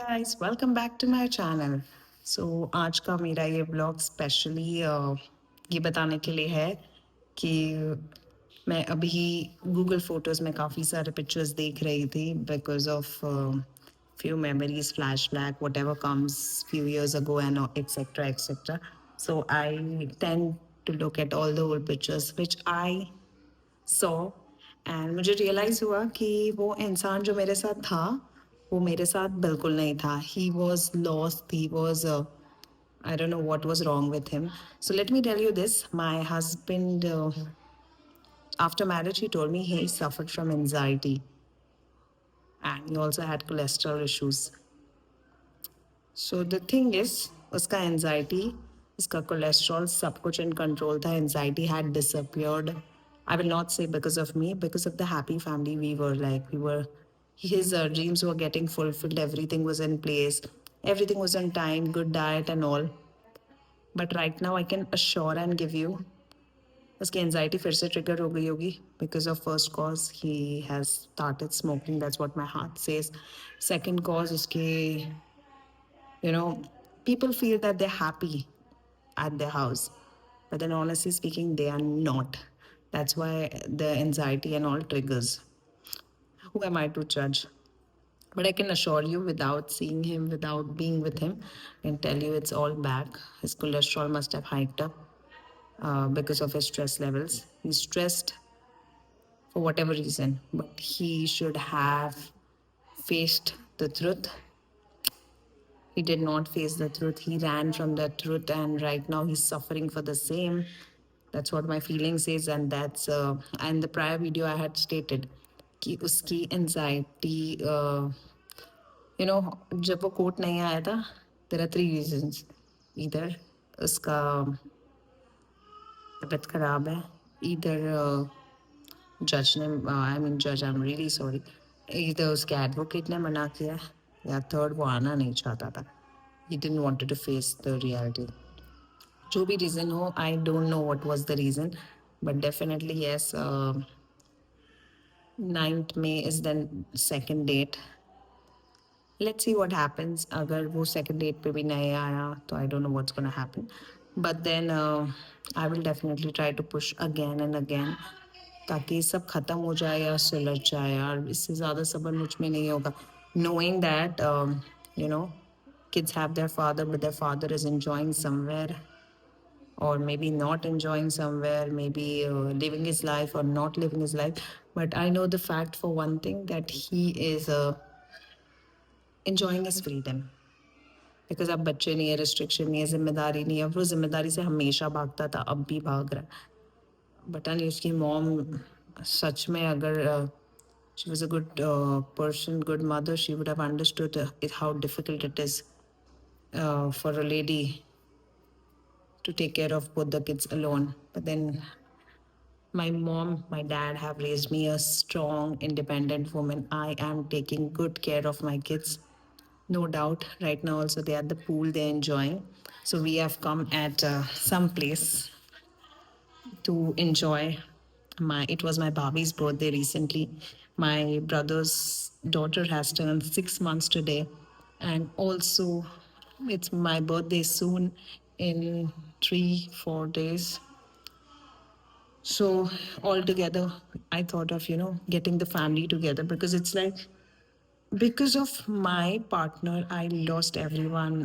guys, welcome back to my channel. आज का मेरा ये ब्लॉग स्पेशली ये बताने के लिए है कि मैं अभी गूगल फोटोज़ में काफ़ी सारे पिक्चर्स देख रही थी because of few memories, flashback, whatever comes few years ago and etc. etc. So I tend to look at all the old pictures which I so and मुझे रियलाइज़ हुआ कि वो इंसान जो मेरे साथ था वो मेरे साथ बिल्कुल नहीं था. He was lost. He was I don't know what was wrong with him. So let me tell you this. My husband, after marriage, he told me he suffered from anxiety and he also had cholesterol issues. So the thing is, उसका anxiety, उसका cholesterol, सब कुछ in control था. Anxiety had disappeared. I will not say because of me, because of the happy family we were. Like we were, his dreams were getting fulfilled. Everything was in place. Everything was on time. Good diet and all. But right now, I can assure and give you, उसकी anxiety फिर से trigger हो गई होगी because of first cause he has started smoking. That's what my heart says. Second cause उसके you know, people feel that they're happy at their house, but then honestly speaking, they are not. That's why the anxiety and all triggers. Who am I to judge? But I can assure you, without seeing him, without being with him, I can tell you it's all back. His cholesterol must have hiked up because of his stress levels. He's stressed for whatever reason, but he should have faced the truth. He did not face the truth. He ran from the truth, and right now he's suffering for the same. That's what my feeling says, and that's and the prior video I had stated कि उसकी anxiety, जब वो court नहीं आया था, there are three reasons. Either उसका तबीयत खराब है, either जज ने, आई मीन जज, आई एम रियली सॉरी, इधर उसके एडवोकेट ने मना किया, या थर्ड वो आना नहीं चाहता था. He didn't wanted to face the reality. जो भी रीज़न हो, I don't know what was the reason, but definitely yes. 9th May is the second date. Let's see what happens. अगर वो सेकंड डेट पे भी नहीं आया तो I don't know what's gonna happen, but then I will definitely try to push again and again ताकि सब ख़त्म हो जाए या सुलझ जाए. और इससे ज़्यादा सब्र मुझ में नहीं होगा, knowing that kids have their father, but their father is enjoying somewhere, or maybe not enjoying somewhere, maybe living his life or not living his life. But I know the fact for one thing, that he is enjoying his freedom. Because अब बच्चे नहीं है, restriction नहीं है, जिम्मेदारी नहीं है. वो जिम्मेदारी से हमेशा भागता था, अब भी भाग रहा है. पता नहीं उसकी मॉम सच में, अगर she was a good person, good mother, she would have understood how difficult it is for a lady to take care of both the kids alone. But then my mom, my dad have raised me a strong, independent woman. I am taking good care of my kids. No doubt. Right now, also, they are at the pool, they're enjoying. So, we have come at some place to enjoy. It was my Bobby's birthday recently. My brother's daughter has turned 6 months today. And also, it's my birthday soon in 3 4 days. So altogether, I thought of, getting the family together, because it's like, because of my partner, I lost everyone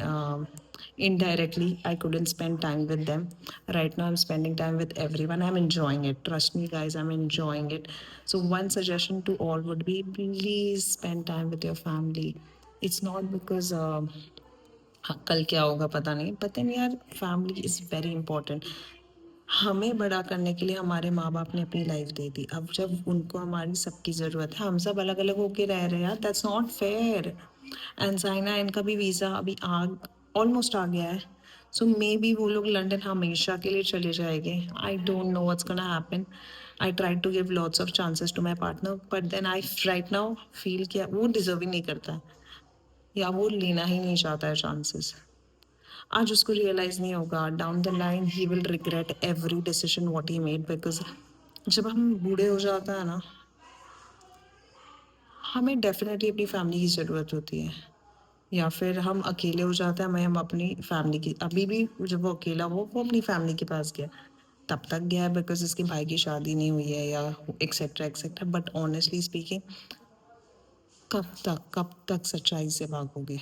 indirectly. I couldn't spend time with them. Right now, I'm spending time with everyone. I'm enjoying it. Trust me, guys, I'm enjoying it. So, one suggestion to all would be, please spend time with your family. It's not because हाँ, कल क्या होगा पता नहीं, but then यार, family is very important. हमें बड़ा करने के लिए हमारे माँ बाप ने अपनी लाइफ दे दी. अब जब उनको हमारी सबकी ज़रूरत है, हम सब अलग अलग होके रह रहे हैं यार. That's not fair. And Saina, इनका भी वीज़ा अभी ऑलमोस्ट आ गया है. सो मे बी वो लोग लंदन हमेशा के लिए चले जाएंगे. I don't know what's gonna happen. I try to give lots of chances to my partner, but then I right now feel कि वो डिजर्व ही नहीं करता है, या वो लेना ही नहीं चाहता है चांसेस. आज उसको रियलाइज नहीं होगा, down the line he will regret every decision what he made. Because जब हम बूढ़े हो जाते हैं ना, हमें डेफिनेटली अपनी फैमिली की ज़रूरत होती है. या फिर हम अकेले हो जाते हैं, हम अपनी फैमिली की, अभी भी जब वो अकेला वो अपनी फैमिली के पास गया, तब तक गया है बिकॉज उसके भाई की शादी नहीं हुई है या etcetera etcetera. But honestly speaking, कब तक सच्चाई से भागोगे?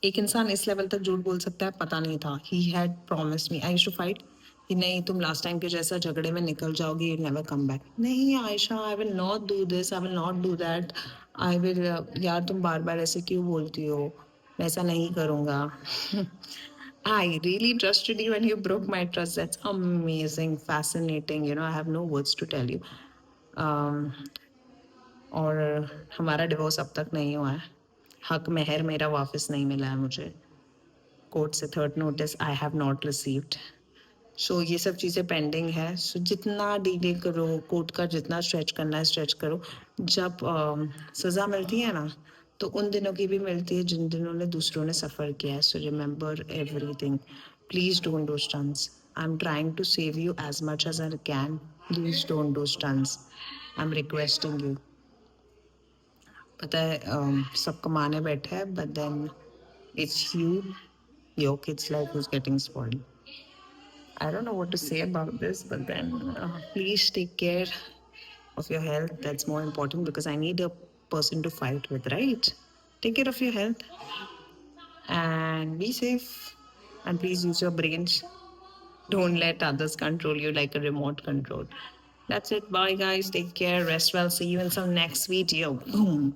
एक इंसान इस लेवल तक झूठ बोल सकता है, पता नहीं था। He had promise me, I used to fight कि नहीं तुम लास्ट टाइम के जैसा झगड़े में निकल जाओगी, यू नेवर कम बैक। नहीं Ayesha, I will not do this, I will not do that, I will. यार तुम बार बार ऐसे क्यों बोलती हो, मैं ऐसा नहीं करूँगा। I really trusted you and you broke my trust. That's amazing, fascinating. You know, I have no words to tell you. Um, और हमारा डिवोर्स अब तक नहीं हुआ है। हक मेहर मेरा वापस नहीं मिला है मुझे। कोर्ट से third notice I have not received. So ये सब चीज़ें पेंडिंग है। सो जितना डिले करो, कोर्ट का जितना स्ट्रेच करना है स्ट्रेच करो। जब सज़ा मिलती है ना, तो उन दिनों की भी मिलती है जिन दिनों ने दूसरों ने सफ़र किया है। So remember everything, please don't do stunts. I am trying to save you as much as I can, please don't do stunts, I am requesting you. पता है सब कमाने बैठे हैं, but then it's you, your kids life is getting spoiled. I don't know what to say about this, but then please take care of your health. That's more important because I need a person to fight with, right? Take care of your health and be safe. And please use your brains. Don't let others control you like a remote control. That's it. Bye, guys. Take care. Rest well. See you in some next video. Boom.